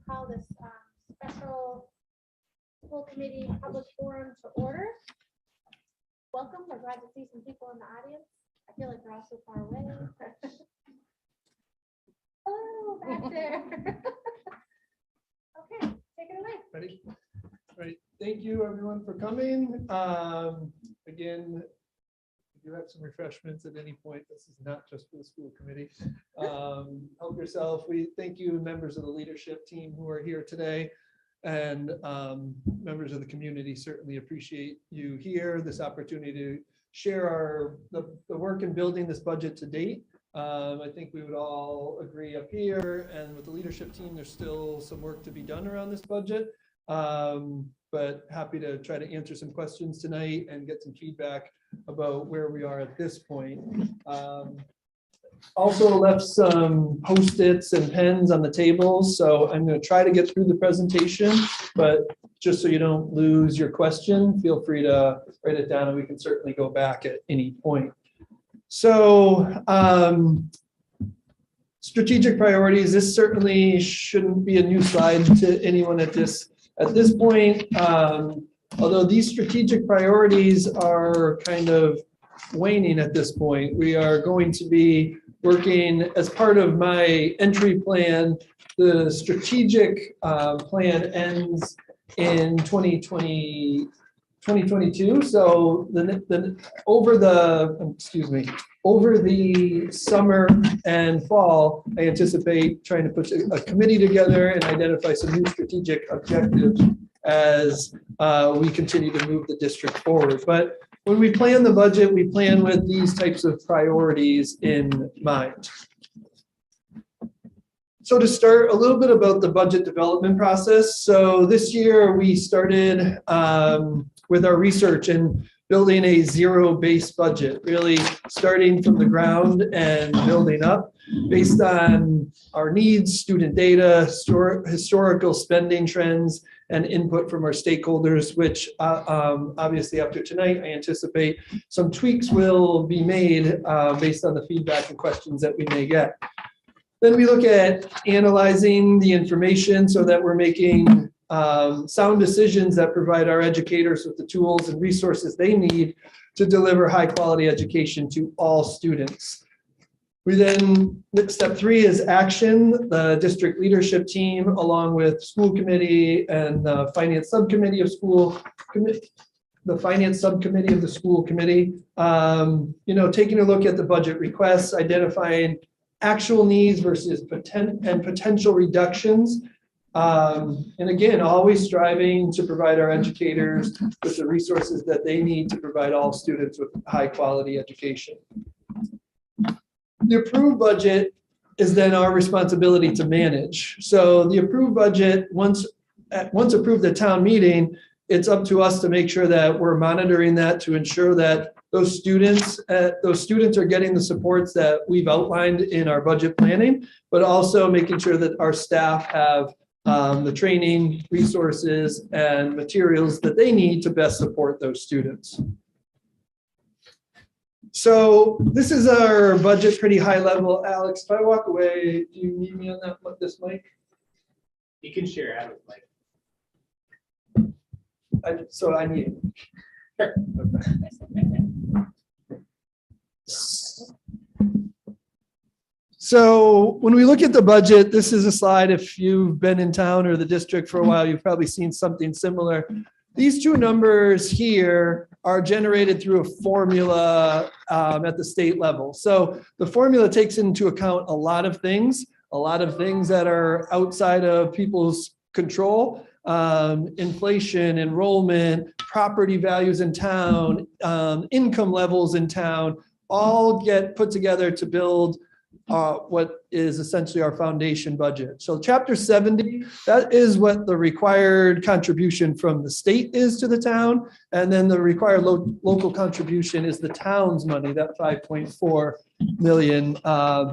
call this special school committee public forum to order. Welcome. We're glad to see some people in the audience. I feel like we're all so far away. Oh, back there. Okay, take it away. Ready? All right. Thank you, everyone, for coming. Again, if you have some refreshments at any point, this is not just for the school committee. Help yourself. We thank you, members of the leadership team who are here today, and members of the community. Certainly appreciate you here. This opportunity to share the work in building this budget to date. I think we would all agree up here, and with the leadership team, there's still some work to be done around this budget. But happy to try to answer some questions tonight and get some feedback about where we are at this point. Also left some Post-its and pens on the tables, so I'm going to try to get through the presentation, but just so you don't lose your question, feel free to write it down and we can certainly go back at any point. So strategic priorities, this certainly shouldn't be a new slide to anyone at this point, although these strategic priorities are kind of waning at this point. We are going to be working as part of my entry plan. The strategic plan ends in 2022. So over the summer and fall, I anticipate trying to put a committee together and identify some new strategic objectives as we continue to move the district forward. But when we plan the budget, we plan with these types of priorities in mind. So to start, a little bit about the budget development process. So this year we started with our research and building a zero-based budget, really starting from the ground and building up based on our needs, student data, historical spending trends, and input from our stakeholders, which obviously after tonight, I anticipate some tweaks will be made based on the feedback and questions that we may get. Then we look at analyzing the information so that we're making sound decisions that provide our educators with the tools and resources they need to deliver high quality education to all students. We then, step 3 is action. The district leadership team, along with school committee and the finance subcommittee of school committee, the finance subcommittee of the school committee, taking a look at the budget requests, identifying actual needs versus potential reductions. And again, always striving to provide our educators with the resources that they need to provide all students with high quality education. The approved budget is then our responsibility to manage. So the approved budget, once approved at town meeting, it's up to us to make sure that we're monitoring that to ensure that those students are getting the supports that we've outlined in our budget planning, but also making sure that our staff have the training, resources, and materials that they need to best support those students. So this is our budget, pretty high level. Alex, if I walk away, do you need me on this mic? You can share out of mic. So I need it. Sure. Okay. So when we look at the budget, this is a slide. If you've been in town or the district for a while, you've probably seen something similar. These two numbers here are generated through a formula at the state level. So the formula takes into account a lot of things that are outside of people's control. Inflation, enrollment, property values in town, income levels in town, all get put together to build what is essentially our foundation budget. So chapter 70, that is what the required contribution from the state is to the town. And then the required local contribution is the town's money, that 5.4 million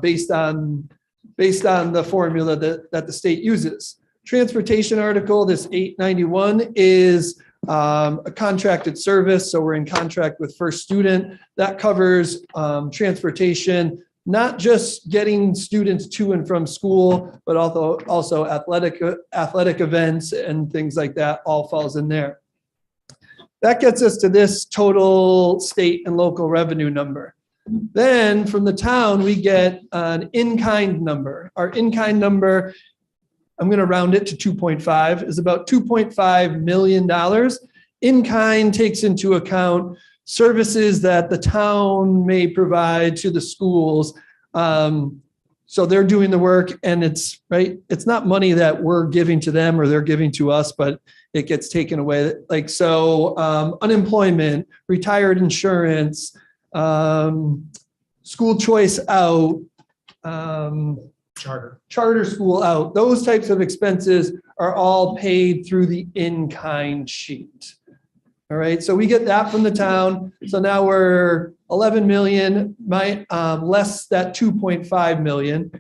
based on the formula that the state uses. Transportation article, this 891 is a contracted service. So we're in contract with First Student that covers transportation not just getting students to and from school, but also athletic events and things like that all falls in there. That gets us to this total state and local revenue number. Then from the town, we get an in-kind number. Our in-kind number, I'm going to round it to 2.5, is about $2.5 million. In-kind takes into account services that the town may provide to the schools. So they're doing the work, and it's not money that we're giving to them or they're giving to us, but it gets taken away. Like, so unemployment, retired insurance, school choice out, charter school out, those types of expenses are all paid through the in-kind sheet. All right, so we get that from the town. So now we're 11 million, less that 2.5 million.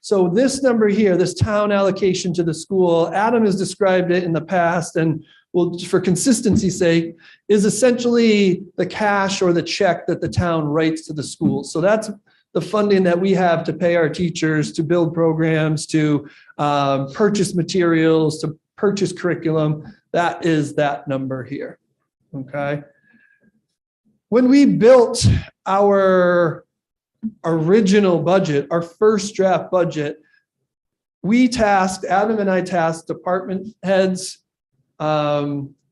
So this number here, this town allocation to the school, Adam has described it in the past, and will, for consistency's sake, is essentially the cash or the check that the town writes to the school. So that's the funding that we have to pay our teachers, to build programs, to purchase materials, to purchase curriculum. That is that number here, okay? When we built our original budget, our first draft budget, Adam and I tasked department heads,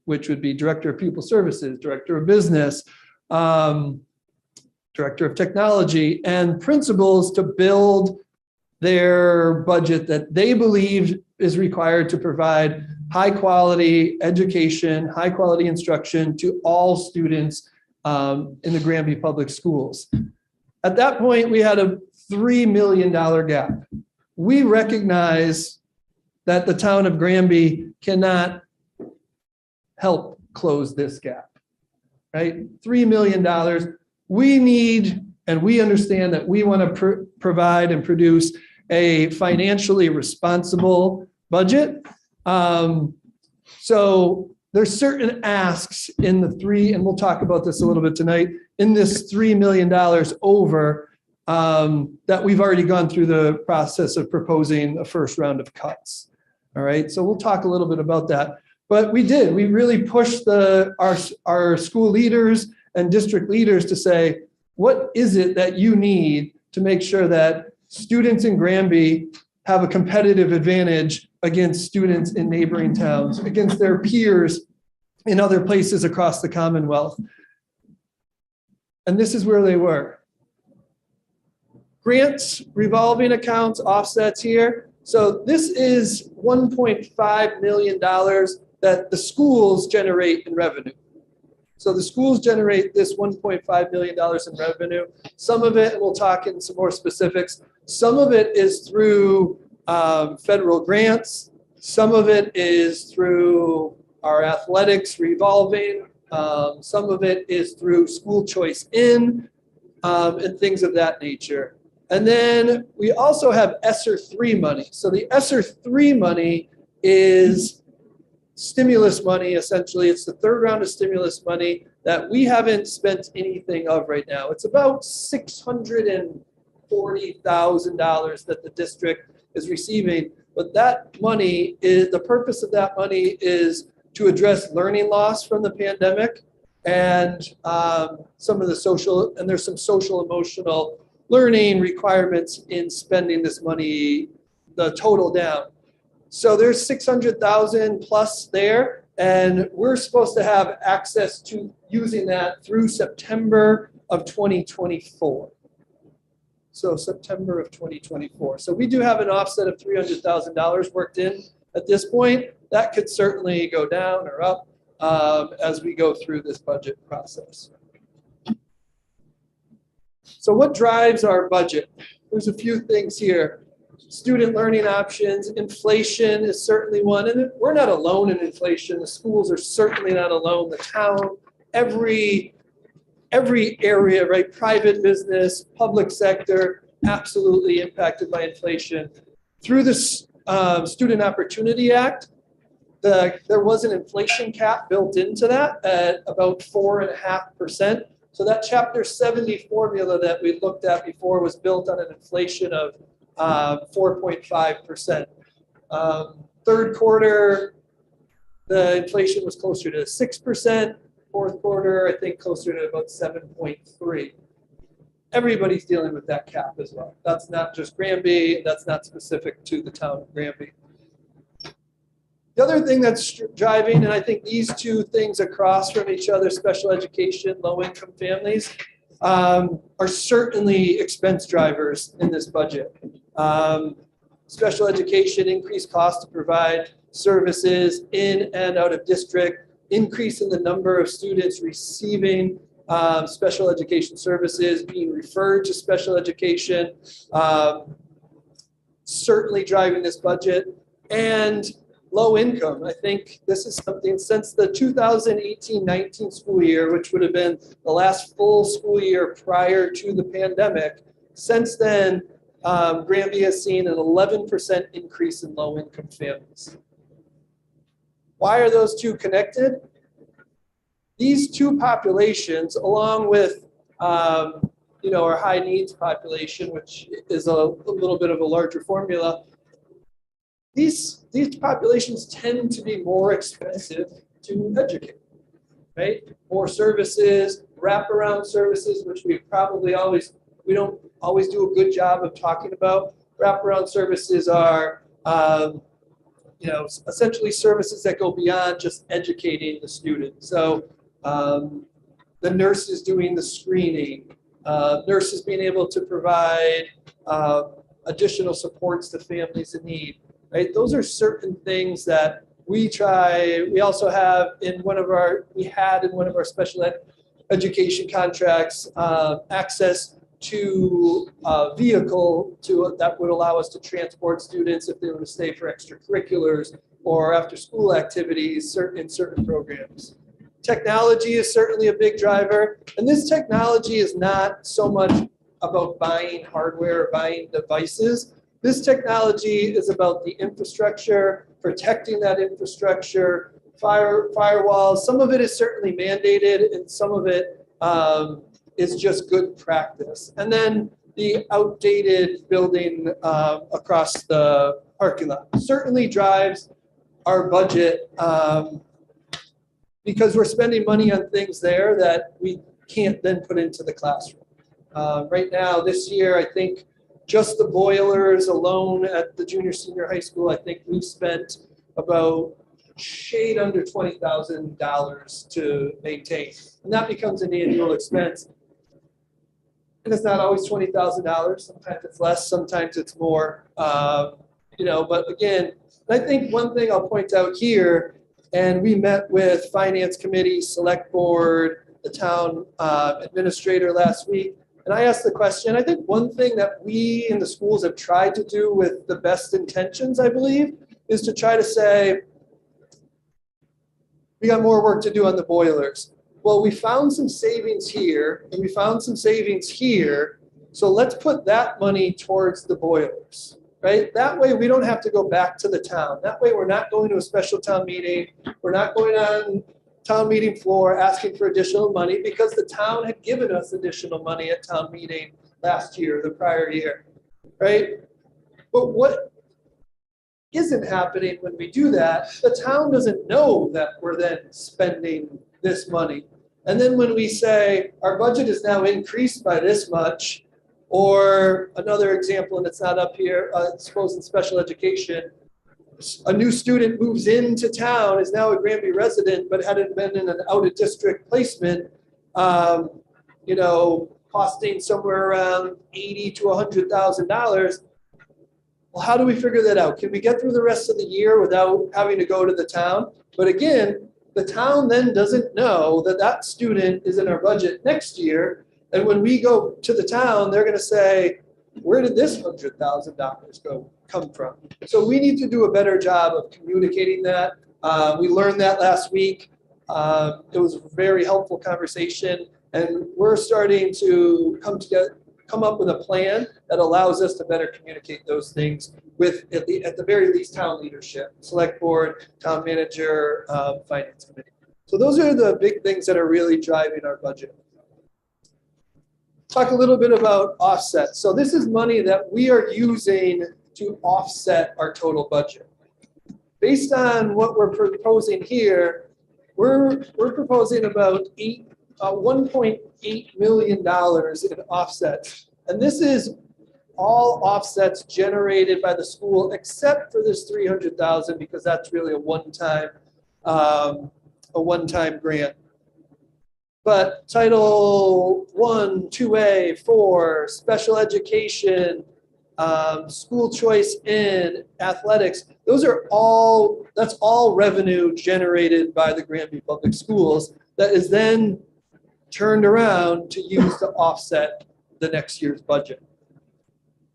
which would be Director of Pupil Services, Director of Business, Director of Technology, and principals to build their budget that they believed is required to provide high quality education, high quality instruction to all students in the Granby Public Schools. At that point, we had a $3 million gap. We recognize that the town of Granby cannot help close this gap, right? $3 million. We need, and we understand that we want to provide and produce a financially responsible budget. So there's certain asks in the three, and we'll talk about this a little bit tonight, in this $3 million over that we've already gone through the process of proposing a first round of cuts. All right, so we'll talk a little bit about that. But we really pushed our school leaders and district leaders to say, what is it that you need to make sure that students in Granby have a competitive advantage against students in neighboring towns, against their peers in other places across the Commonwealth? And this is where they were. Grants, revolving accounts, offsets here. So this is $1.5 million that the schools generate in revenue. So the schools generate this $1.5 million in revenue. Some of it, and we'll talk in some more specifics, some of it is through federal grants. Some of it is through our athletics revolving. Some of it is through school choice in and things of that nature. And then we also have ESSER 3 money. So the ESSER 3 money is stimulus money, essentially. It's the third round of stimulus money that we haven't spent anything of right now. It's about $640,000 that the district is receiving. But that money is, the purpose of that money is to address learning loss from the pandemic and some of the social, and there's some social emotional learning requirements in spending this money, the total down. So there's 600,000 plus there, and we're supposed to have access to using that through September of 2024. So September of 2024. So we do have an offset of $300,000 worked in at this point. That could certainly go down or up as we go through this budget process. So what drives our budget? There's a few things here. Student learning options, inflation is certainly one, and we're not alone in inflation. The schools are certainly not alone. The town, every area, right? Private business, public sector, absolutely impacted by inflation. Through the Student Opportunity Act, there was an inflation cap built into that at about 4.5%. So that Chapter 70 formula that we looked at before was built on an inflation of 4.5%. Third quarter, the inflation was closer to 6%. Fourth quarter, I think closer to about 7.3. Everybody's dealing with that cap as well. That's not just Granby. That's not specific to the town of Granby. The other thing that's driving, and I think these two things across from each other, special education, low-income families, are certainly expense drivers in this budget. Special education, increased cost to provide services in and out of district, increase in the number of students receiving special education services, being referred to special education, certainly driving this budget. And low income, I think this is something since the 2018-19 school year, which would have been the last full school year prior to the pandemic. Since then, Granby has seen an 11% increase in low income families. Why are those two connected? These two populations, along with our high needs population, which is a little bit of a larger formula, these populations tend to be more expensive to educate, right? More services, wraparound services, which we don't always do a good job of talking about. Wraparound services are, essentially services that go beyond just educating the student. So the nurses doing the screening, nurses being able to provide additional supports to families in need. Right? Those are certain things that we also have in one of our special education contracts, access to a vehicle that would allow us to transport students if they were to stay for extracurriculars or after school activities in certain programs. Technology is certainly a big driver, and this technology is not so much about buying hardware or buying devices. This technology is about the infrastructure, protecting that infrastructure, firewalls. Some of it is certainly mandated, and some of it is just good practice. And then the outdated building across the parking lot certainly drives our budget because we're spending money on things there that we can't then put into the classroom. Right now, this year, I think just the boilers alone at the senior high school, I think we've spent about shade under $20,000 to maintain. And that becomes an annual expense. And it's not always $20,000. Sometimes it's less, sometimes it's more. But again, I think one thing I'll point out here, and we met with Finance Committee, Select Board, the town administrator last week, and I asked the question, I think one thing that we in the schools have tried to do with the best intentions, I believe, is to try to say, we got more work to do on the boilers. Well, we found some savings here, and we found some savings here, so let's put that money towards the boilers, right? That way we don't have to go back to the town. That way we're not going to a special town meeting. We're not going on town meeting floor asking for additional money because the town had given us additional money at town meeting last year, the prior year, right? But what isn't happening when we do that, the town doesn't know that we're then spending this money. And then when we say our budget is now increased by this much, or another example, and it's not up here, suppose in special education, a new student moves into town, is now a Granby resident, but hadn't been in an out-of-district placement, costing somewhere around $80,000 to $100,000. Well, how do we figure that out? Can we get through the rest of the year without having to go to the town? But again, the town then doesn't know that that student is in our budget next year. And when we go to the town, they're going to say, where did this $100,000 come from? So we need to do a better job of communicating that. We learned that last week. It was a very helpful conversation, and we're starting to come up with a plan that allows us to better communicate those things with, at the very least, town leadership, select board, town manager, finance committee. So those are the big things that are really driving our budget. talk a little bit about offset. So this is money that we are using to offset our total budget. Based on what we're proposing here, we're proposing about $1.8 million in offsets. And this is all offsets generated by the school except for this $300,000 because that's really a one-time grant. But Title I, 2A, 4, special education, school choice in athletics, that's all revenue generated by the Granby Public Schools that is then turned around to use to offset the next year's budget.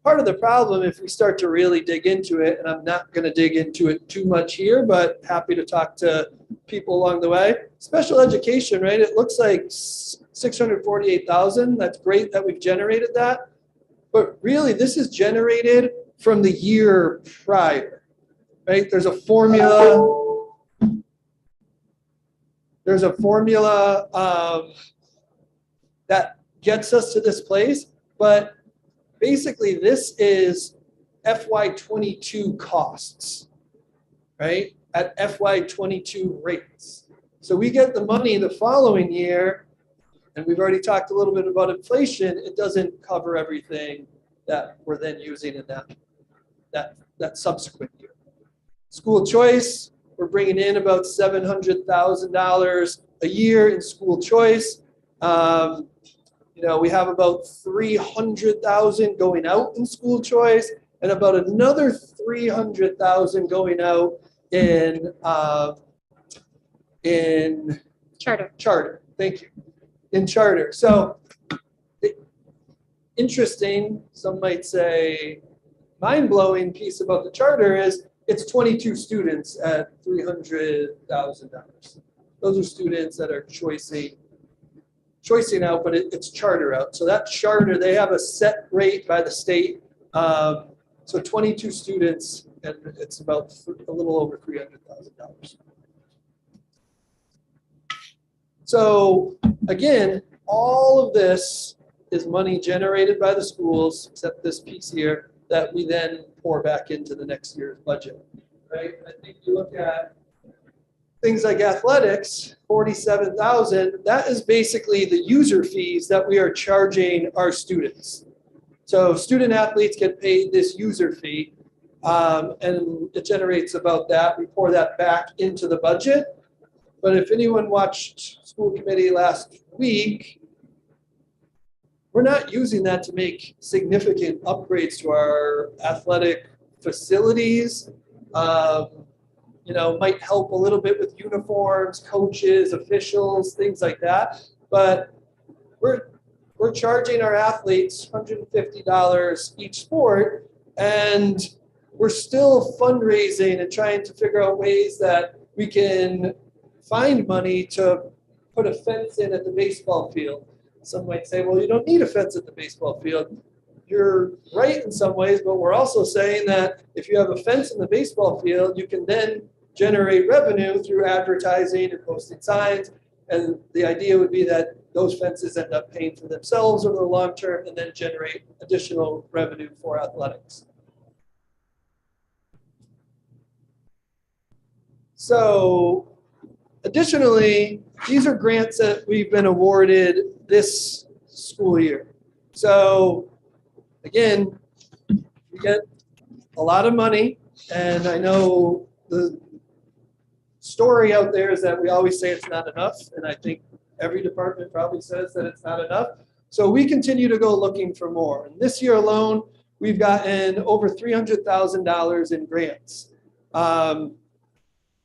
Part of the problem, if we start to really dig into it, and I'm not going to dig into it too much here, but happy to talk to people along the way. Special education, right? It looks like 648,000. That's great that we've generated that. But really, this is generated from the year prior, right? There's a formula. That gets us to this place, but basically, this is FY22 costs, right? At FY22 rates. So we get the money the following year, and we've already talked a little bit about inflation. It doesn't cover everything that we're then using in that subsequent year. School choice, we're bringing in about $700,000 a year in school choice. We have about 300,000 going out in school choice and about another 300,000 going out in charter. Thank you. In charter. So interesting, some might say mind-blowing piece about the charter is it's 22 students at $300,000. Those are students that are choicing out, but it's charter out. So that charter, they have a set rate by the state. So 22 students, and it's about a little over $300,000. So again, all of this is money generated by the schools, except this piece here, that we then pour back into the next year's budget, right? I think you look at things like athletics, 47,000, that is basically the user fees that we are charging our students. So student athletes get paid this user fee, and it generates about that. We pour that back into the budget. But if anyone watched school committee last week, we're not using that to make significant upgrades to our athletic facilities. Might help a little bit with uniforms, coaches, officials, things like that. But we're charging our athletes $150 each sport, and we're still fundraising and trying to figure out ways that we can find money to put a fence in at the baseball field. Some might say, well, you don't need a fence at the baseball field. You're right in some ways, but we're also saying that if you have a fence in the baseball field, you can then generate revenue through advertising and posting signs. And the idea would be that those fences end up paying for themselves over the long term and then generate additional revenue for athletics. So additionally, these are grants that we've been awarded this school year. So again, we get a lot of money, and I know the story out there is that we always say it's not enough, and I think every department probably says that it's not enough. So we continue to go looking for more. And this year alone, we've gotten over $300,000 in grants.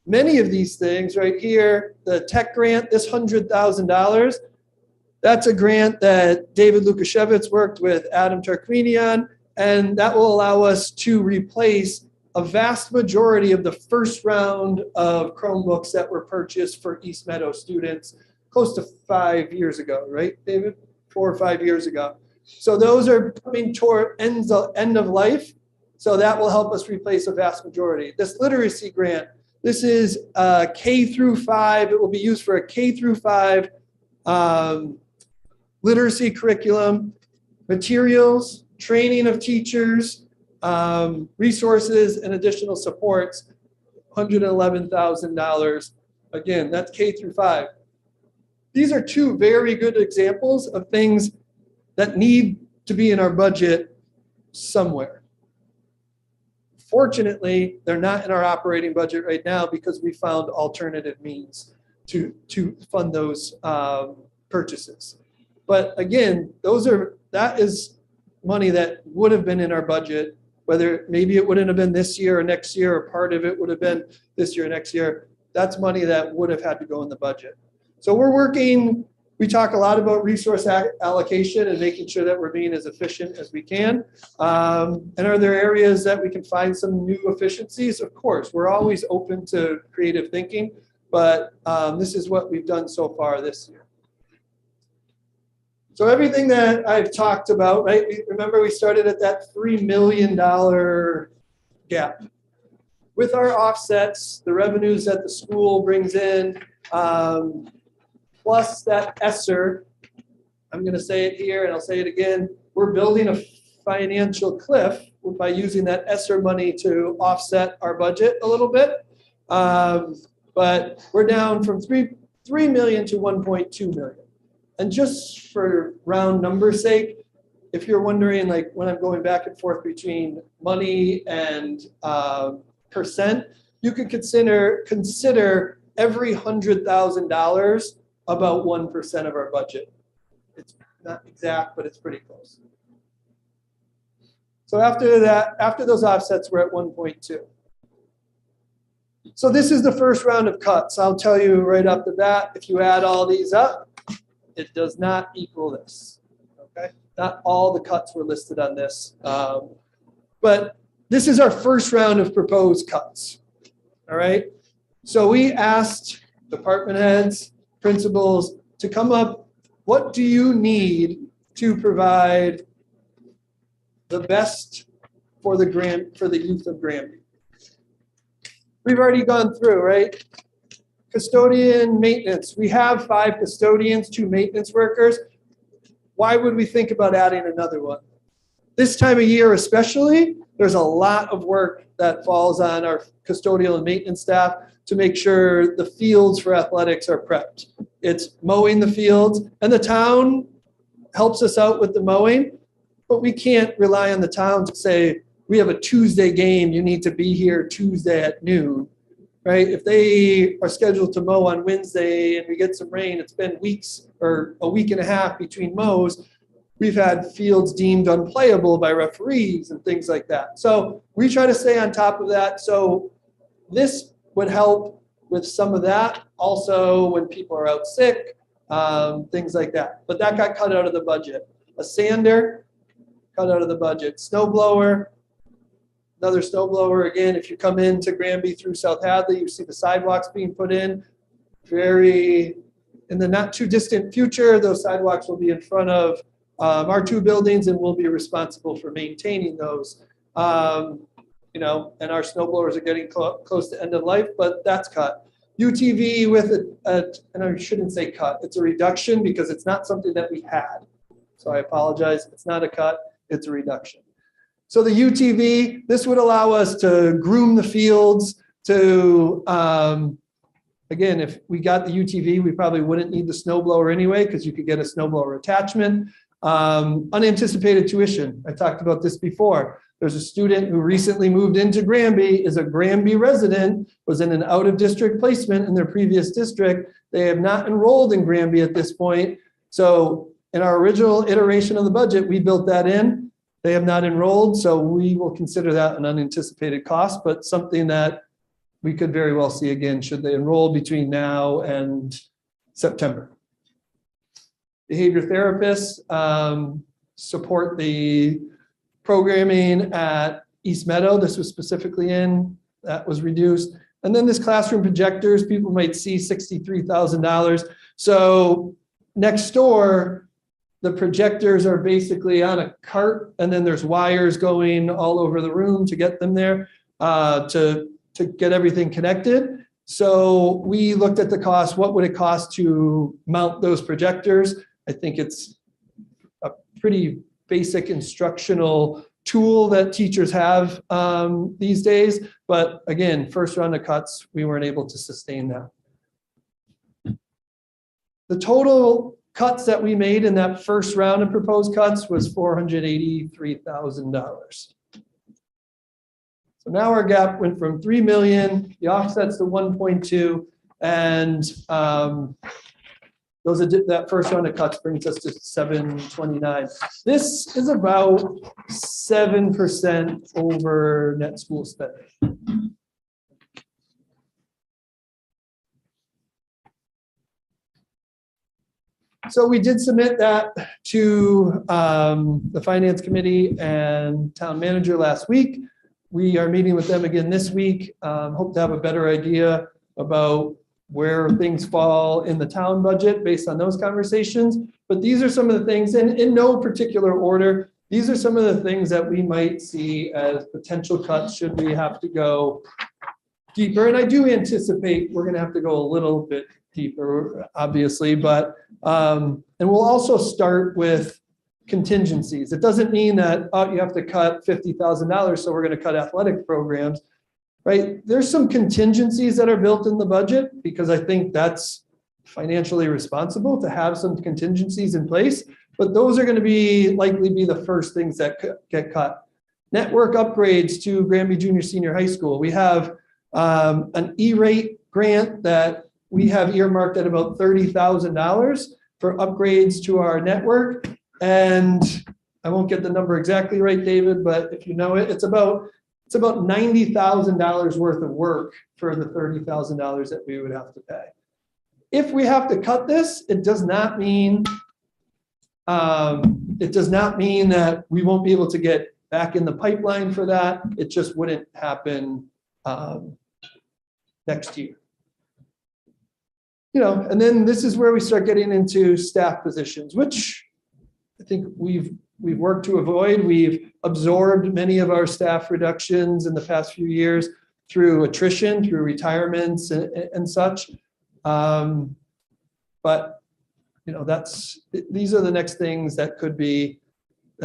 Many of these things right here, the tech grant, this $100,000, that's a grant that David Lukashevitz worked with Adam Tarquini on, and that will allow us to replace a vast majority of the first round of Chromebooks that were purchased for East Meadow students close to 5 years ago, right, David? 4 or 5 years ago. So those are coming toward end of life, so that will help us replace a vast majority. This literacy grant, this is K through 5. It will be used for a K through 5 literacy curriculum. materials, training of teachers, resources, and additional supports, $111,000. Again, that's K through 5. These are two very good examples of things that need to be in our budget somewhere. Fortunately, they're not in our operating budget right now because we found alternative means to fund those purchases. But again, that is money that would have been in our budget, whether maybe it wouldn't have been this year or next year, or part of it would have been this year or next year. That's money that would have had to go in the budget. So we're working, we talk a lot about resource allocation and making sure that we're being as efficient as we can. And are there areas that we can find some new efficiencies? Of course, we're always open to creative thinking, but this is what we've done so far this year. So everything that I've talked about, right? Remember we started at that $3 million gap. With our offsets, the revenues that the school brings in, plus that ESSER, I'm going to say it here and I'll say it again, we're building a financial cliff by using that ESSER money to offset our budget a little bit. But we're down from 3 million to 1.2 million. And just for round numbers sake, if you're wondering, like when I'm going back and forth between money and percent, you could consider every $100,000 about 1% of our budget. It's not exact, but it's pretty close. So after that, after those offsets, we're at 1.2. So this is the first round of cuts. I'll tell you right off the bat, if you add all these up, it does not equal this, okay? Not all the cuts were listed on this, but this is our first round of proposed cuts, all right? So we asked department heads, principals to come up, what do you need to provide the best for the youth of Granby? We've already gone through, right? Custodian maintenance. We have 5 custodians, 2 maintenance workers. Why would we think about adding another one? This time of year especially, there's a lot of work that falls on our custodial and maintenance staff to make sure the fields for athletics are prepped. It's mowing the fields, and the town helps us out with the mowing, but we can't rely on the town to say, we have a Tuesday game, you need to be here Tuesday at noon. Right? If they are scheduled to mow on Wednesday and we get some rain, it's been weeks or a week and a half between mows. We've had fields deemed unplayable by referees and things like that. So we try to stay on top of that. So this would help with some of that. Also, when people are out sick, things like that. But that got cut out of the budget. A sander, cut out of the budget. Snow blower, another snow blower. Again, if you come into Granby through South Hadley, you see the sidewalks being put in. In the not too distant future, those sidewalks will be in front of our 2 buildings, and we'll be responsible for maintaining those. You know, and our snow blowers are getting close to end of life, but that's cut. UTV with and I shouldn't say cut, it's a reduction because it's not something that we had. So I apologize, it's not a cut, it's a reduction. So the UTV, this would allow us to groom the fields to, again, if we got the UTV, we probably wouldn't need the snow blower anyway, because you could get a snow blower attachment. Unanticipated tuition, I talked about this before. There's a student who recently moved into Granby, is a Granby resident, was in an out-of-district placement in their previous district. They have not enrolled in Granby at this point. So in our original iteration of the budget, we built that in. They have not enrolled, so we will consider that an unanticipated cost, but something that we could very well see again should they enroll between now and September. Behavior therapists support the programming at East Meadow. This was specifically in, that was reduced. And then this classroom projectors, people might see $63,000. So next door, the projectors are basically on a cart, and then there's wires going all over the room to get them there to get everything connected. So we looked at the cost. What would it cost to mount those projectors? I think it's a pretty basic instructional tool that teachers have these days. But again, first round of cuts, we weren't able to sustain that. The total cuts that we made in that first round of proposed cuts was $483,000. So now our gap went from 3 million, the offsets to 1.2, and that first round of cuts brings us to 729. This is about 7% over net school spending. So we did submit that to the Finance Committee and Town Manager last week. We are meeting with them again this week. Hope to have a better idea about where things fall in the town budget based on those conversations. But these are some of the things, and in no particular order, these are some of the things that we might see as potential cuts should we have to go deeper. And I do anticipate we're going to have to go a little bit deeper, obviously, but and we'll also start with contingencies. It doesn't mean that you have to cut $50,000, so we're going to cut athletic programs, right? There's some contingencies that are built in the budget because I think that's financially responsible to have some contingencies in place, but those are going to likely be the first things that get cut. Network upgrades to Granby Junior Senior High School. We have an E-rate grant that we have earmarked at about $30,000 for upgrades to our network. And I won't get the number exactly right, David, but if you know it, it's about $90,000 worth of work for the $30,000 that we would have to pay. If we have to cut this, it does not mean that we won't be able to get back in the pipeline for that. It just wouldn't happen next year. And then this is where we start getting into staff positions, which I think we've worked to avoid. We've absorbed many of our staff reductions in the past few years through attrition, through retirements and such. But these are the next things that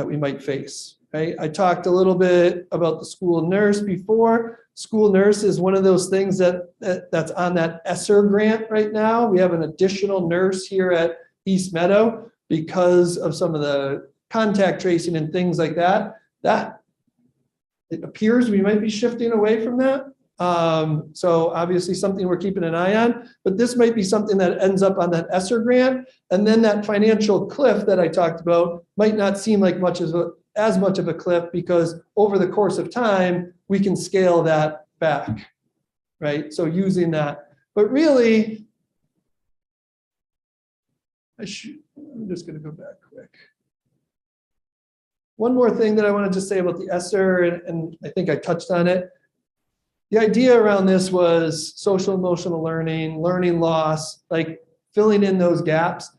we might face. Right? I talked a little bit about the school nurse before. School nurse is one of those things that's on that ESSER grant right now. We have an additional nurse here at East Meadow because of some of the contact tracing and things like that. That it appears we might be shifting away from that. So obviously something we're keeping an eye on, but this might be something that ends up on that ESSER grant. And then that financial cliff that I talked about might not seem like as much of a cliff because over the course of time, we can scale that back, right? So using that, but really, I'm just going to go back quick. One more thing that I want to just say about the ESSER, and I think I touched on it. The idea around this was social emotional learning, learning loss, like filling in those gaps.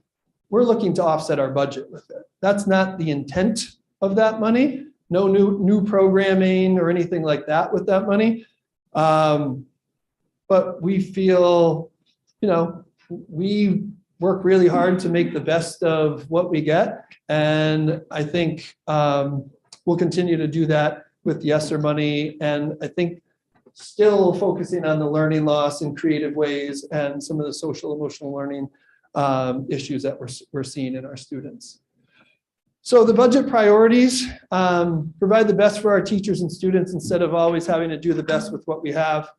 We're looking to offset our budget with it. That's not the intent of that money. No new programming or anything like that with that money. But we feel, we work really hard to make the best of what we get. And I think we'll continue to do that with the ESSER money. And I think still focusing on the learning loss in creative ways and some of the social emotional learning issues that we're seeing in our students. So the budget priorities, provide the best for our teachers and students instead of always having to do the best with what we have.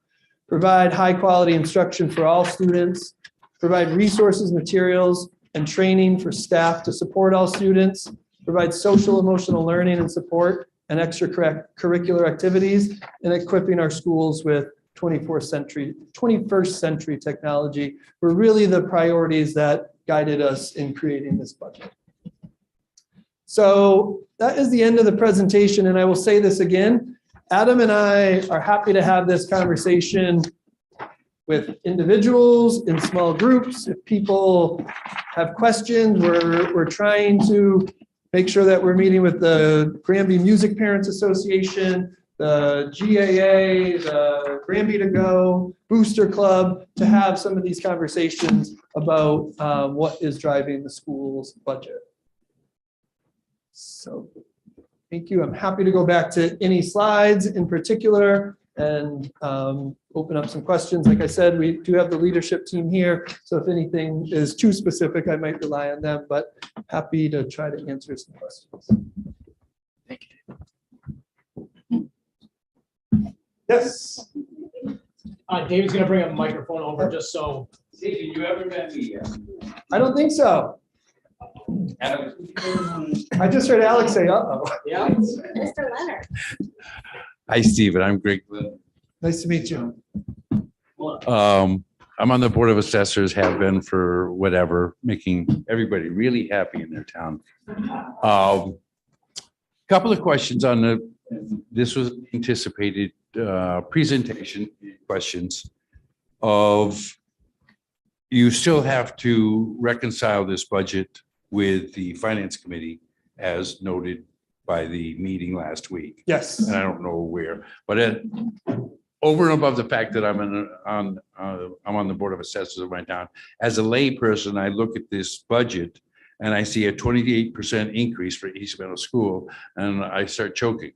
Provide high quality instruction for all students. Provide resources, materials, and training for staff to support all students. Provide social emotional learning and support and extracurricular activities, and equipping our schools with 21st century technology were really the priorities that guided us in creating this budget. So that is the end of the presentation, and I will say this again. Adam and I are happy to have this conversation with individuals in small groups. If people have questions, we're trying to make sure that we're meeting with the Granby Music Parents Association, the GAA, the Granby to Go, Booster Club, to have some of these conversations about what is driving the school's budget. So, thank you. I'm happy to go back to any slides in particular and open up some questions. Like I said, we do have the leadership team here, so if anything is too specific, I might rely on them, but happy to try to answer some questions. Thank you. Yes. David's gonna bring a microphone over just so. Steve, did you ever met me? I don't think so. I just heard Alex say, uh-oh. Yeah. Mr. Leonard. Hi, Stephen. I'm Greg. Nice to meet you. I'm on the Board of Assessors, have been for whatever, making everybody really happy in their town. Couple of questions on this was anticipated presentation questions of you still have to reconcile this budget with the Finance Committee as noted by the meeting last week. Yes. And I don't know where, but over and above the fact that I'm on the Board of Assessors of my town, as a layperson, I look at this budget and I see a 28% increase for East Meadow School, and I start choking.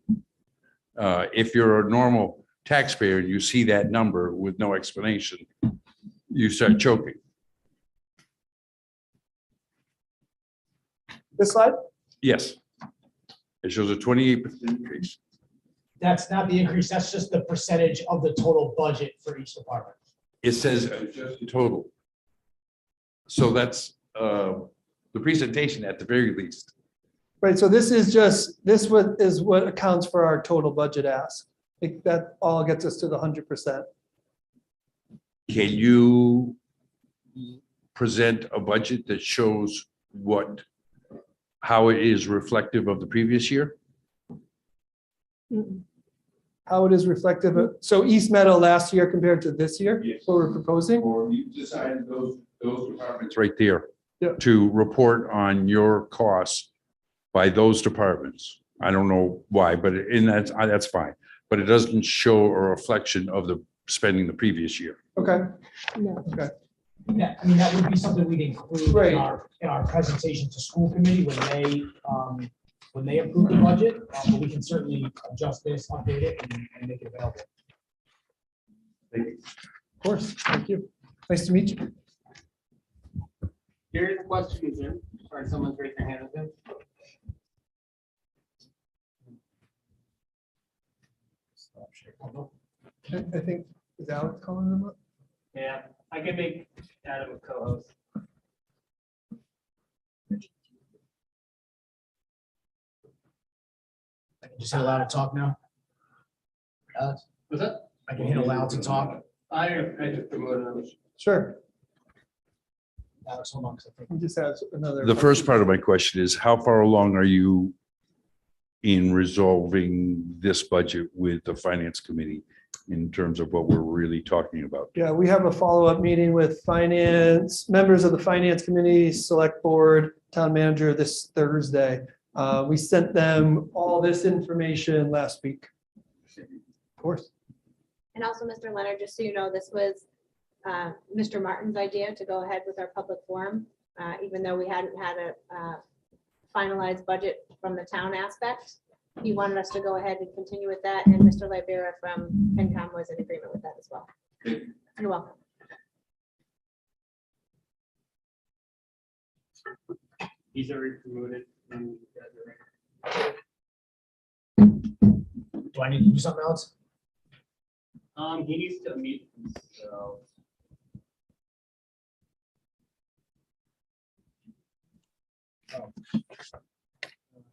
If you're a normal taxpayer, you see that number with no explanation, you start choking. This slide? Yes. It shows a 28% increase. That's not the increase, that's just the percentage of the total budget for each department. It says adjusted total. So that's the presentation at the very least. Right, so this is just, this is what accounts for our total budget ask. I think that all gets us to the 100%. Can you present a budget that shows how it is reflective of the previous year? How it is reflective of, so East Meadow last year compared to this year, Yes. what we're proposing? Or you decided those departments right there Yeah. to report on your costs by those departments. I don't know why, but that's fine. But it doesn't show a reflection of the spending the previous year. Okay, That, I mean, that would be something we'd include Right. in our presentation to school committee when they approve the budget. But we can certainly adjust this, update it, and make it available. of course, thank you. Nice to meet you. There is a question, Jim. Sorry, someone's raised their hand again. I think, is Alex calling them up? Yeah, I can make Adam a co-host. I can just hit allow to talk now. Was that? I can hit allow to talk. I just promoted him. Sure, Alex, hold on, 'cause I think. he just has another. The first part of my question is, how far along are you in resolving this budget with the Finance Committee in terms of what we're really talking about? Yeah, we have a follow-up meeting with finance, members of the Finance Committee, Select Board, Town Manager this Thursday. We sent them all this information last week. Of course. And also, Mr. Leonard, just so you know, this was Mr. Martin's idea to go ahead with our public forum, even though we hadn't had a finalized budget from the town aspect. He wanted us to go ahead and continue with that, and Mr. Libera from PenCom was in agreement with that as well. You're welcome. He's already promoted. And Do I need to do something else? he needs to meet, so.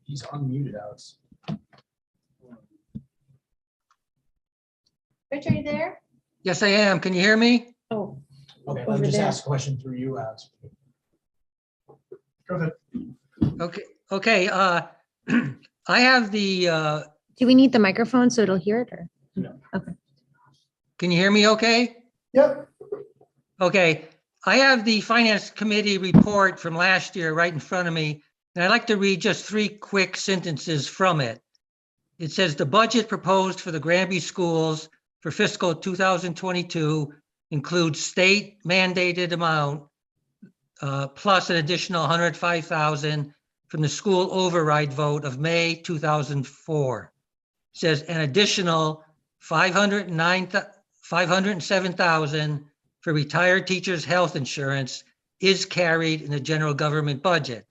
He's unmuted, Alex. Rich, are you there? Yes, I am. Can you hear me? Oh. Okay, let me just ask a question through you, Alex. Go ahead. Okay. I have the, Do we need the microphone so it'll hear it or? can you hear me okay? Yep. Okay. I have the Finance Committee report from last year right in front of me, and I'd like to read just 3 quick sentences from it. It says the budget proposed for the Granby schools for fiscal 2022 includes state mandated amount plus an additional $105,000 from the school override vote of May 2004. It says an additional 507,000 for retired teachers' health insurance is carried in the general government budget.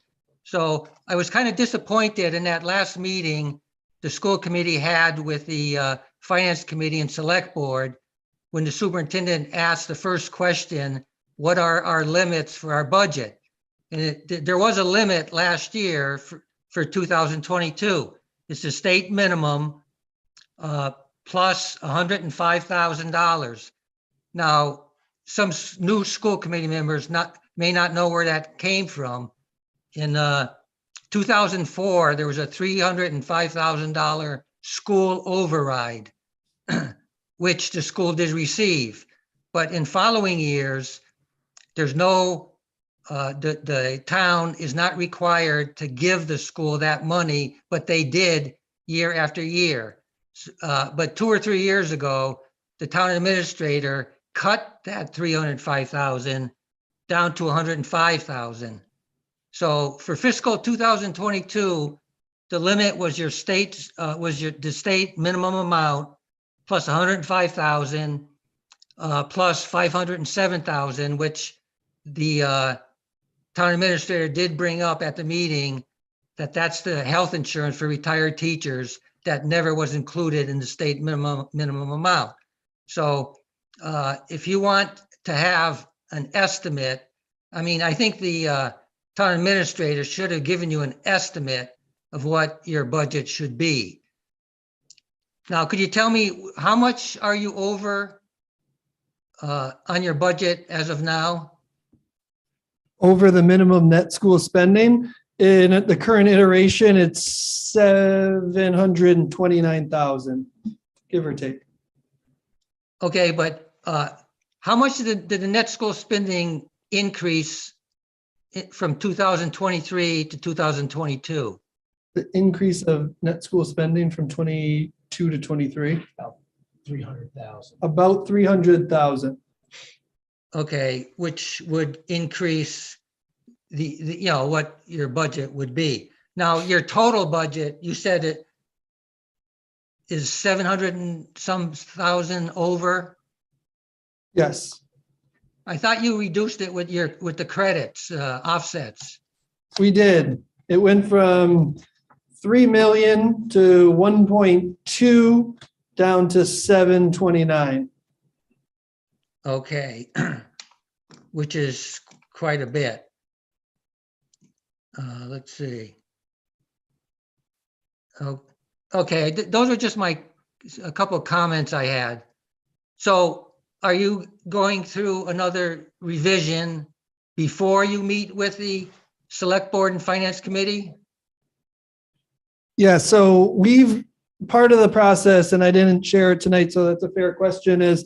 So I was kind of disappointed in that last meeting the school committee had with the finance committee and select board when the superintendent asked the first question, what are our limits for our budget? And there was a limit last year for 2022. It's the state minimum plus $105,000. Now, some new school committee members may not know where that came from. In 2004, there was a $305,000 school override, which the school did receive. But in following years, there's no, the town is not required to give the school that money, but they did year after year. But 2 or 3 years ago, the town administrator cut that 305,000 down to 105,000. So for fiscal 2022, the limit was your state the state minimum amount plus 105,000 plus 507,000, which the town administrator did bring up at the meeting that that's the health insurance for retired teachers that never was included in the state minimum amount. So if you want to have an estimate, I mean, I think the town administrator should have given you an estimate of what your budget should be. Now, could you tell me how much are you over on your budget as of now? Over the minimum net school spending, in the current iteration, it's 729,000, give or take. Okay, but how much did the net school spending increase from 2023 to 2022? The increase of net school spending from 22 to 23, 300,000. about 300,000. Okay, which would increase the what your budget would be. Now, your total budget, you said it is 700 and some thousand over. Yes, I thought you reduced it with the credits, offsets. we did. It went from 3 million to 1.2 down to 729. Okay, which is quite a bit. Let's see. Oh, okay, those are just a couple of comments I had. So are you going through another revision before you meet with the select board and finance committee? Yeah, so part of the process, and I didn't share it tonight, so that's a fair question, is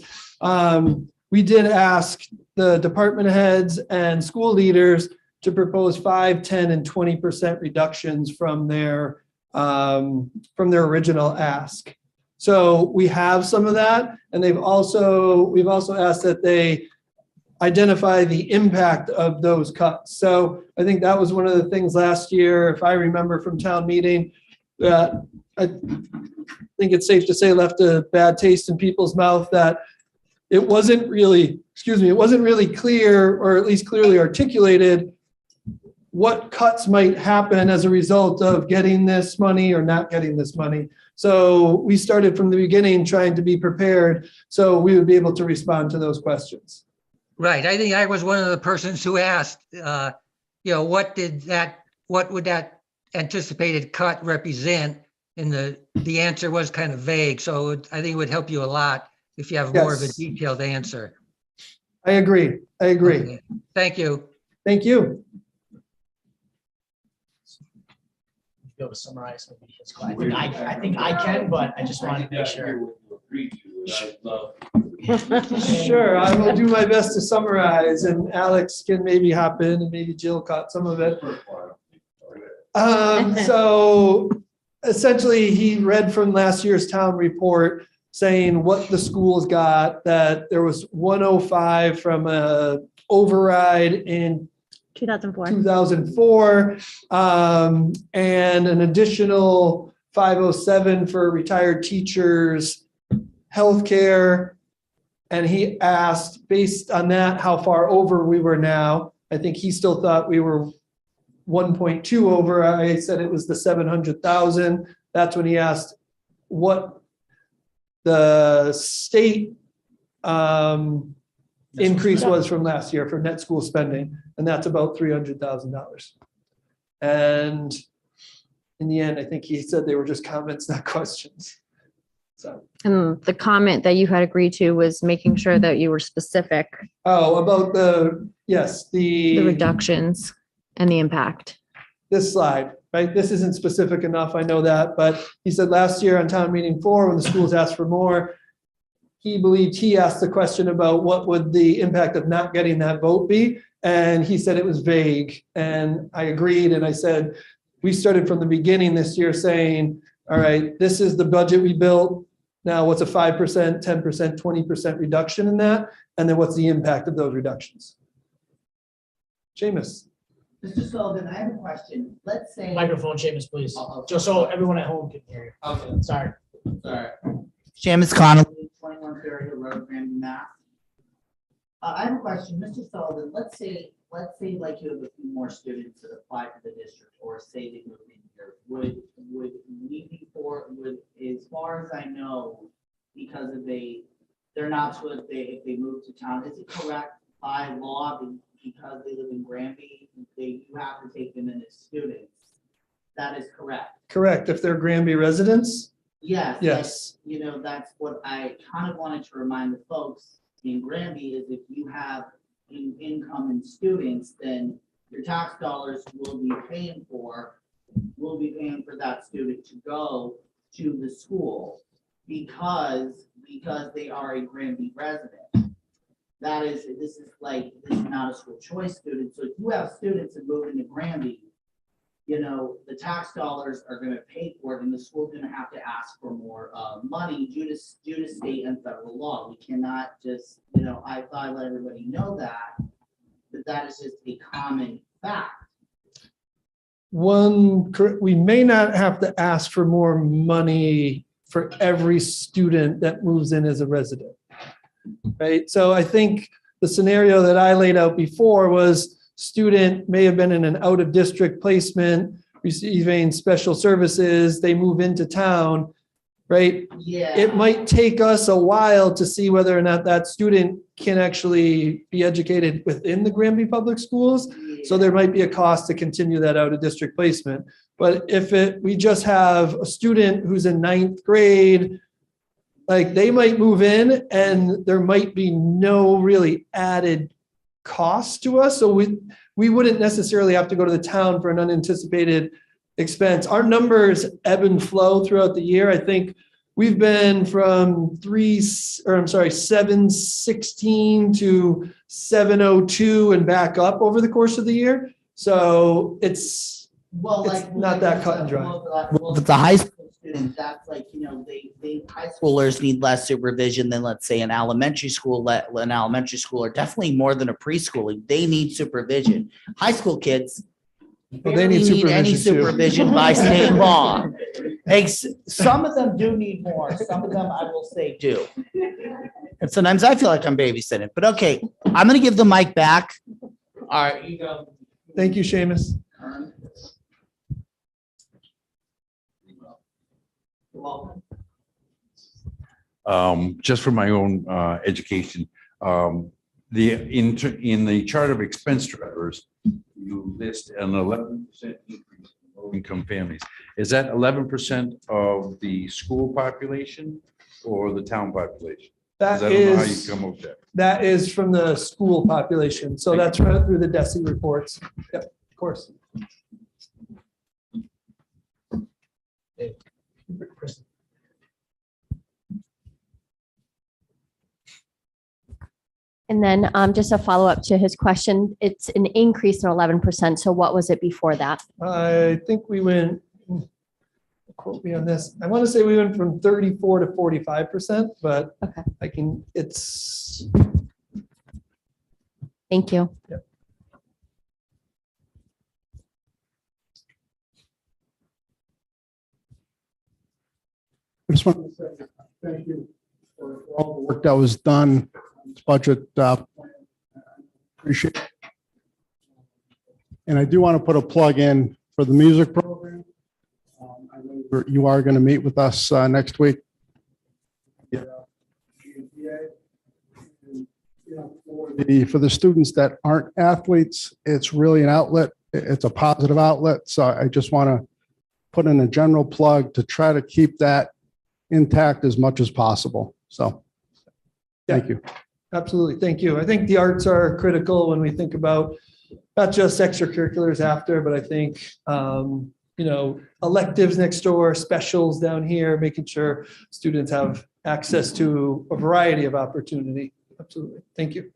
we did ask the department heads and school leaders to propose 5, 10, and 20% reductions from their original ask. So we have some of that, and we've also asked that they identify the impact of those cuts. So I think that was one of the things last year, if I remember from town meeting, that I think it's safe to say left a bad taste in people's mouth, that it wasn't really clear, or at least clearly articulated, what cuts might happen as a result of getting this money or not getting this money. So we started from the beginning trying to be prepared so we would be able to respond to those questions. Right. I think I was one of the persons who asked, what would that anticipated cut represent? And the answer was kind of vague. So I think it would help you a lot if you have more of a Yes. detailed answer. I agree. Okay. Thank you. Thank you. Be able to summarize maybe his question. I think I can, but I just wanted to make sure. Sure, I will do my best to summarize, and Alex can maybe hop in, and maybe Jill caught some of it. So essentially, he read from last year's town report saying what the schools got, that there was 105 from a override in 2004. 2004, and an additional 507 for retired teachers, healthcare. And he asked, based on that, how far over we were now. I think he still thought we were 1.2 over. I said it was the 700,000. That's when he asked what the state increase was from last year for net school spending, and that's about $300,000. And in the end, I think he said they were just comments, not questions. So, And the comment that you had agreed to was making sure that you were specific, oh, about the reductions and the impact. this slide, right? This isn't specific enough, I know that, but he said last year on town meeting 4, when the schools asked for more, he believed he asked the question about what would the impact of not getting that vote be? And he said it was vague. And I agreed. And I said, we started from the beginning this year saying, all right, this is the budget we built. Now what's a 5%, 10%, 20% reduction in that? And then what's the impact of those reductions? Seamus. Mr. Sullivan, I have a question. Let's say. Microphone, Seamus, please, Oh, just so everyone at home can hear you. Okay, Sorry. sorry. Seamus Connolly, 21 Ferry Hill Road, Granby, Mass. I have a question, Mr. Sullivan, let's say like you have a few more students that apply to the district, or say they move in here, would we be as far as I know, because they're not supposed, if they move to town, is it correct by law, because they live in Granby, you have to take them in as students? That is correct. Correct. If they're Granby residents? Yes. Yes. That's what I kind of wanted to remind the folks in Granby is if you have income and students, then your tax dollars will be paying for that student to go to the school because they are a Granby resident. This is not a school choice student. So if you have students that move into Granby, the tax dollars are going to pay for it, and the school's going to have to ask for more money due to state and federal law. We cannot just, I thought I'd let everybody know that is just a common fact. We may not have to ask for more money for every student that moves in as a resident, right? So I think the scenario that I laid out before was student may have been in an out-of-district placement, receiving special services, they move into town, right? Yeah. It might take us a while to see whether or not that student can actually be educated within the Granby Public Schools. So there might be a cost to continue that out-of-district placement. But if we just have a student who's in 9th grade, like they might move in and there might be no really added cost to us. So we wouldn't necessarily have to go to the town for an unanticipated expense. Our numbers ebb and flow throughout the year. I think we've been from 716 to 702 and back up over the course of the year. So it's not that cut and dry. Well, the high school students, that's high schoolers need less supervision than, let's say, an elementary school. An elementary school, or definitely more than a preschooling, they need supervision. High school kids, They need any supervision too. by state law. Some of them do need more. Some of them, I will say, do. And sometimes I feel like I'm babysitting. But okay, I'm going to give the mic back. All right, you go. Thank you, Seamus. Just for my own education, in the chart of expense drivers, you list an 11% increase in low-income families. Is that 11% of the school population or the town population? That 'Cause I don't know how you is, come up with that. that is from the school population. So that's right through the DESI reports. Yep, of course. Kristen. And then just a follow-up to his question, it's an increase in 11%. So what was it before that? I think we went, quote me on this, I want to say we went from 34 to 45%, but Okay. it's. Thank you. Yep. just want to say thank you for all the work that was done. This budget, appreciate it. And I do want to put a plug in for the music program. I know you are going to meet with us next week. For the students that aren't athletes, it's really an outlet. It's a positive outlet. So I just want to put in a general plug to try to keep that intact as much as possible. So thank you. Absolutely. Thank you. I think the arts are critical when we think about not just extracurriculars after, but I think, electives next door, specials down here, making sure students have access to a variety of opportunity. Absolutely. Thank you.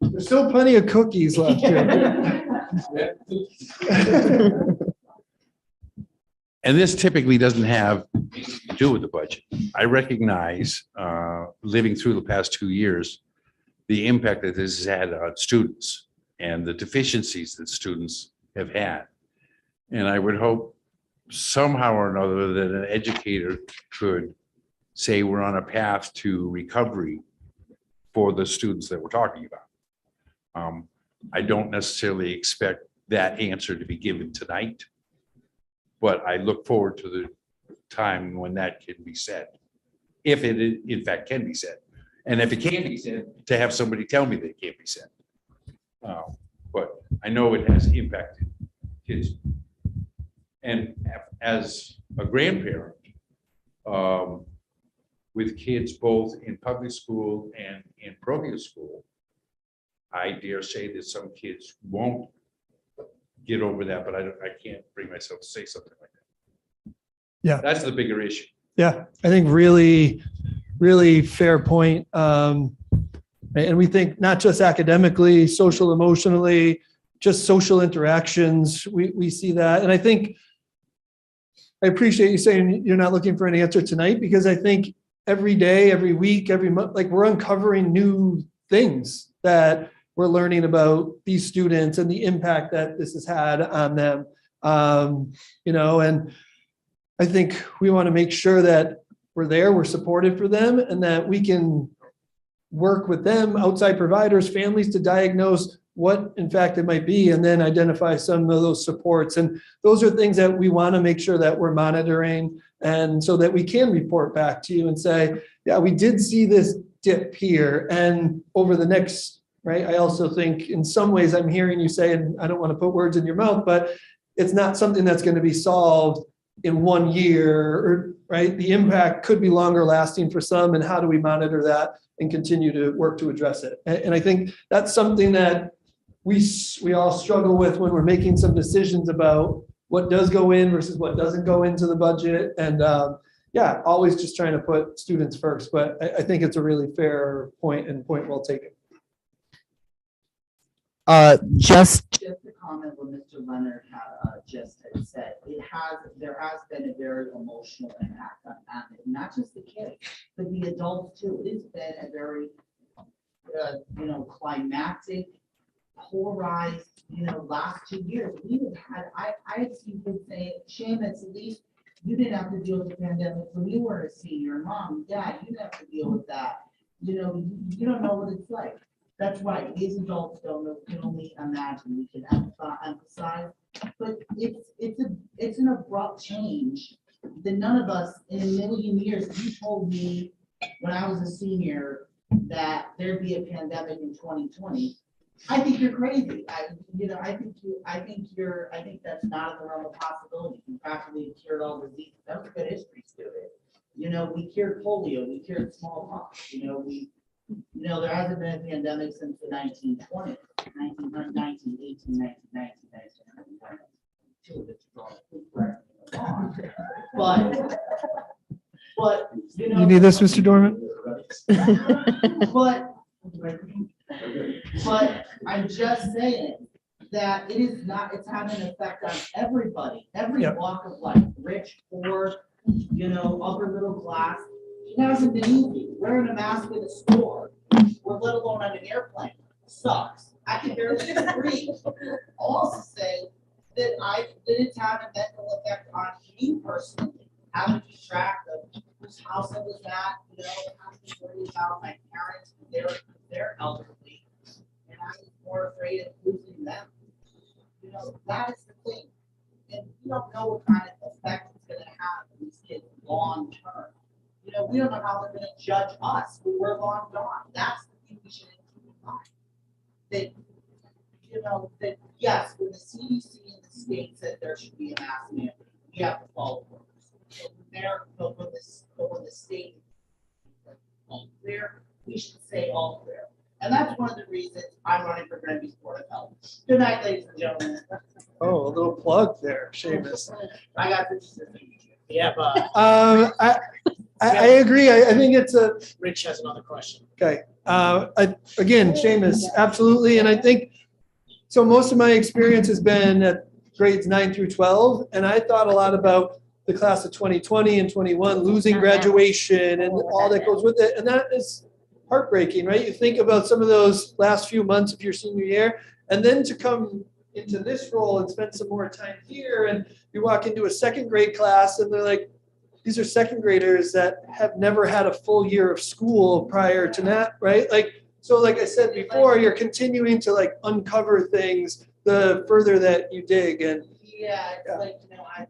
There's still plenty of cookies left here. And this typically doesn't have anything to do with the budget. I recognize, living through the past 2 years, the impact that this has had on students and the deficiencies that students have had. And I would hope somehow or another that an educator could say we're on a path to recovery for the students that we're talking about. I don't necessarily expect that answer to be given tonight, but I look forward to the time when that can be said, if it in fact can be said. And if it can't be said, to have somebody tell me that it can't be said. But I know it has impacted kids. And as a grandparent, with kids both in public school and in parochial school, I dare say that some kids won't get over that, but I can't bring myself to say something like that. Yeah. That's the bigger issue. Yeah, I think really, really fair point. And we think not just academically, social, emotionally, just social interactions. We see that. And I think I appreciate you saying you're not looking for an answer tonight, because I think every day, every week, every month, like we're uncovering new things that we're learning about these students and the impact that this has had on them. And I think we want to make sure that we're there, we're supportive for them, and that we can work with them, outside providers, families, to diagnose what in fact it might be, and then identify some of those supports. And those are things that we want to make sure that we're monitoring, and so that we can report back to you and say, yeah, we did see this dip here. And over the next, right, I also think in some ways I'm hearing you say, and I don't want to put words in your mouth, but it's not something that's going to be solved in 1 year, right? The impact could be longer lasting for some, and how do we monitor that and continue to work to address it? And I think that's something that we all struggle with when we're making some decisions about what does go in versus what doesn't go into the budget. And always just trying to put students first. But I think it's a really fair point, and point well taken. Just to comment what Mr. Leonard just had said, there has been a very emotional impact on it, not just the kids, but the adults too. It's been a very, climactic, polarized, last 2 years. I've seen kids say, Seamus, at least you didn't have to deal with the pandemic when you were a senior. Mom, Dad, you didn't have to deal with that. You don't know what it's like. That's right. These adults don't know, can only imagine. We can emphasize, but it's an abrupt change that none of us in a million years. If you told me when I was a senior that there'd be a pandemic in 2020, I think you're crazy. I think that's not in the realm of possibility. We practically cured all diseases. That was a good history student. We cured polio. We cured smallpox. There hasn't been a pandemic since the 1920s, 1918, 1919. But You need this, Mr. Dorman? but I'm just saying that it's having an effect on everybody, every Yep. walk of life, rich, poor, upper middle class. It hasn't been easy. Wearing a mask in a store, or let alone on an airplane, sucks. I can barely breathe. I'll also say that it's had a mental effect on me personally, having to keep track of whose house I was at, you know, having to worry about my parents, they're elderly, and I was more afraid of losing them. You know, that is the thing. And we don't know what kind of effect it's gonna have on these kids long term. You know, we don't know how they're gonna judge us when we're long gone. That's the thing we should keep in mind. That, you know, that yes, when the CDC and the state said there should be a mask mandate, we have to follow orders. But when the state all clear, we should say all clear. And that's one of the reasons I'm running for Granby's Board of Health. Good night, ladies and gentlemen. Oh, a little plug there, Seamus. I got this. Yeah, but I agree. I think it's a, Rich has another question. okay. Again, Seamus, absolutely. And I think, so most of my experience has been at grades 9 through 12. And I thought a lot about the class of 2020 and 21, losing graduation and all that goes with it. And that is heartbreaking, right? You think about some of those last few months of your senior year, and then to come into this role and spend some more time here, and you walk into a second grade class and they're like, these are second graders that have never had a full year of school prior to that, right? Like, so like I said before, you're continuing to like uncover things the further that you dig. And Yeah, it's like, you know, I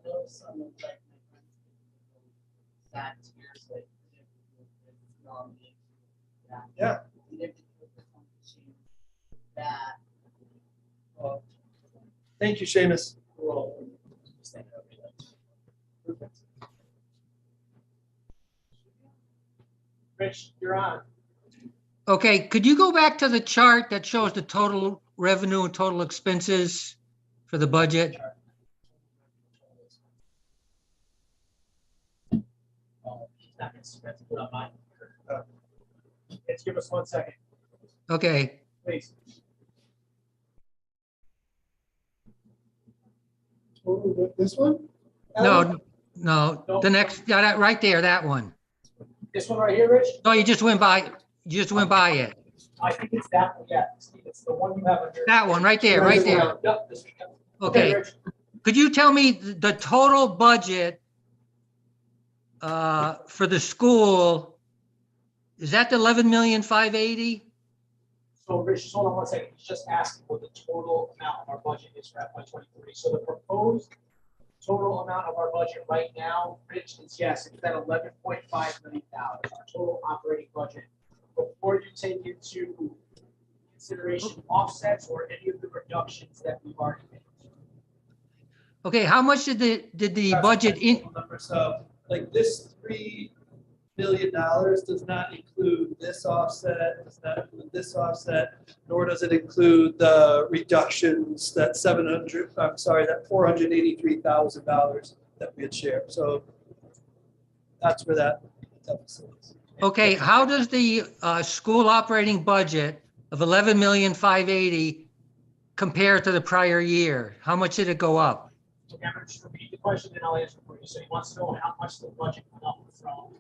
know some of like my friends that tears like Yeah. That Thank you, Seamus. Rich, you're on. Okay, could you go back to the chart that shows the total revenue and total expenses for the budget? Let's give us 1 second, Okay, please. This one? no, the next, yeah, that right there, that one. This one right here, Rich? No, you just went by it. I think it's that one, yeah. Steve, it's the one you have under. That one, right there, right there. Yep, this weekend. Okay, Rich. could you tell me the total budget for the school? Is that the 11,580,000? So Rich, just hold on 1 second. He's just asking what the total amount of our budget is for FY 23. So the proposed total amount of our budget right now, Rich, is yes, it's that $11.5 million, our total operating budget. Before you take into consideration offsets or any of the reductions that we've already made. Okay, how much did the budget in? So like this $3 million does not include this offset, does not include this offset, nor does it include the reductions, that $483,000 that we had shared. So that's where that deficit is. Okay, how does the school operating budget of 11,580,000 compare to the prior year? How much did it go up? Okay, I'm gonna just repeat the question and I'll answer for you. So he wants to know how much the budget went up from.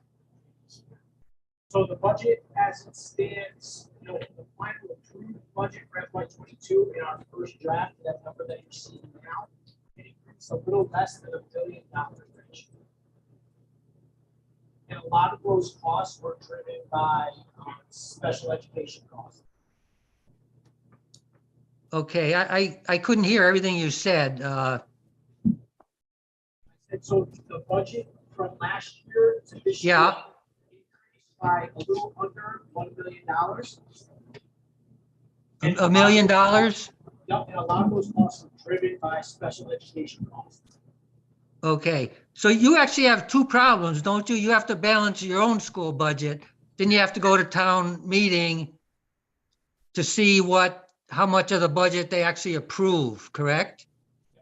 So the budget as it stands, you know, the final approved budget for FY 22 in our first draft, that number that you're seeing now, it increased a little less than $1 billion. And a lot of those costs were driven by special education costs. Okay, I couldn't hear everything you said. And so the budget from last year to this year Yeah. increased by a little under $1 million. $1 million? Yep, and a lot of those costs are driven by special education costs. Okay, so you actually have two problems, don't you? You have to balance your own school budget, then you have to go to town meeting to see how much of the budget they actually approve, correct?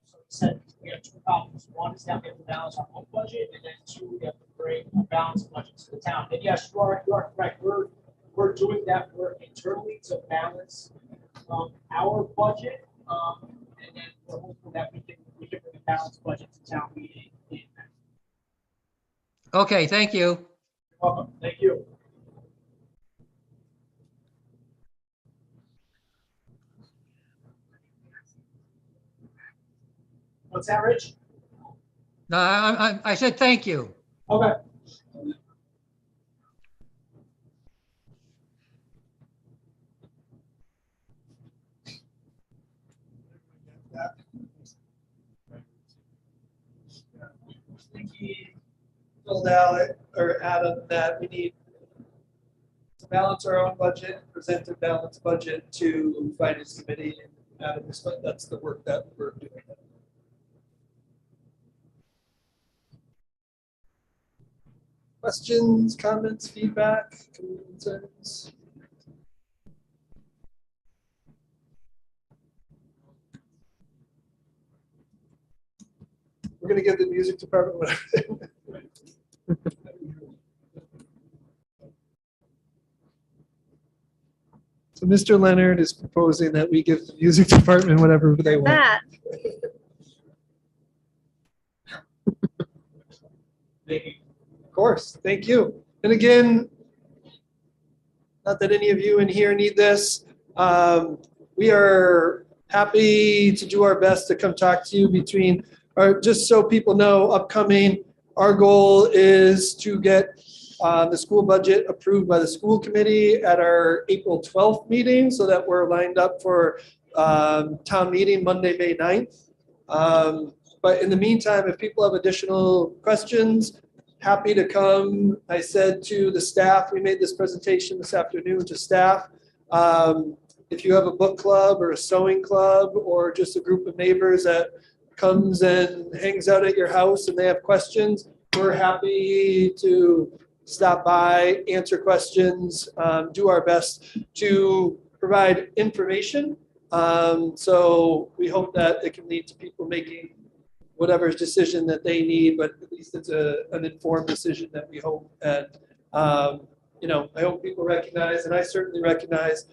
So he said we have two problems. One is that we have to balance our own budget, and then two, we have to bring a balanced budget to the town. And yes, you are correct. We're doing that work internally to balance our budget, and then we're hoping that we can bring a balanced budget to town meeting. Okay, thank you. Welcome. Thank you. What's that, Rich? No, I said thank you. Okay. Filled out or Adam that we need to balance our own budget, present a balanced budget to finance committee. And Adam, that's the work that we're doing. Questions, comments, feedback, concerns? We're gonna give the music department whatever. So Mr. Leonard is proposing that we give the music department whatever they want. That. Of course, thank you. And again, not that any of you in here need this, we are happy to do our best to come talk to you between, or just so people know, upcoming, our goal is to get the school budget approved by the school committee at our April 12th meeting so that we're lined up for town meeting Monday, May 9th. But in the meantime, if people have additional questions, happy to come. I said to the staff, we made this presentation this afternoon to staff. If you have a book club or a sewing club or just a group of neighbors that comes and hangs out at your house and they have questions, we're happy to stop by, answer questions, do our best to provide information. So we hope that it can lead to people making whatever decision that they need, but at least it's an informed decision that we hope. And, you know, I hope people recognize, and I certainly recognize,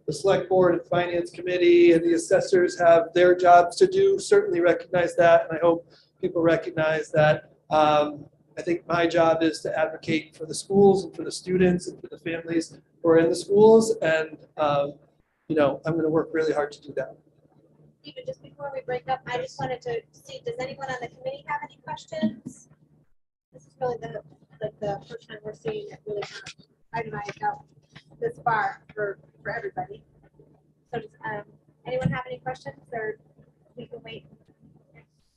the select board and finance committee and the assessors have their jobs to do, certainly recognize that. And I hope people recognize that. I think my job is to advocate for the schools and for the students and for the families who are in the schools. And, you know, I'm going to work really hard to do that. Even just before we break up, I just wanted to see, does anyone on the committee have any questions? This is really the first time we're seeing it really kind of itemized out this far for everybody. So does anyone have any questions, or we can wait?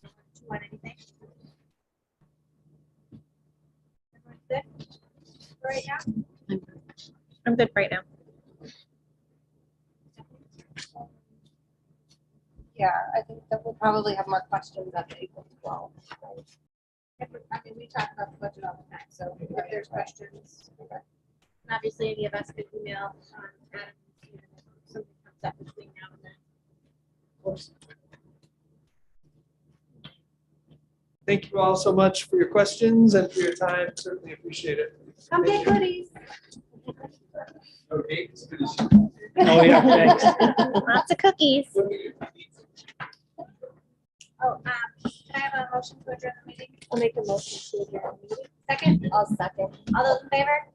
Do you want anything? Everyone's good for right now? I'm good right now. Yeah, I think that we'll probably have more questions at the April 12th. I mean, we talk about the budget all the time, so if there's questions, and obviously any of us could email Adam, if something comes up between now and then. Of course. Thank you all so much for your questions and for your time. Certainly appreciate it. Come get goodies. Okay. Oh, yeah, thanks. Lots of cookies. Oh, can I have a motion to adjourn the meeting? I'll make a motion to adjourn the meeting. Second? I'll second. All those in favor?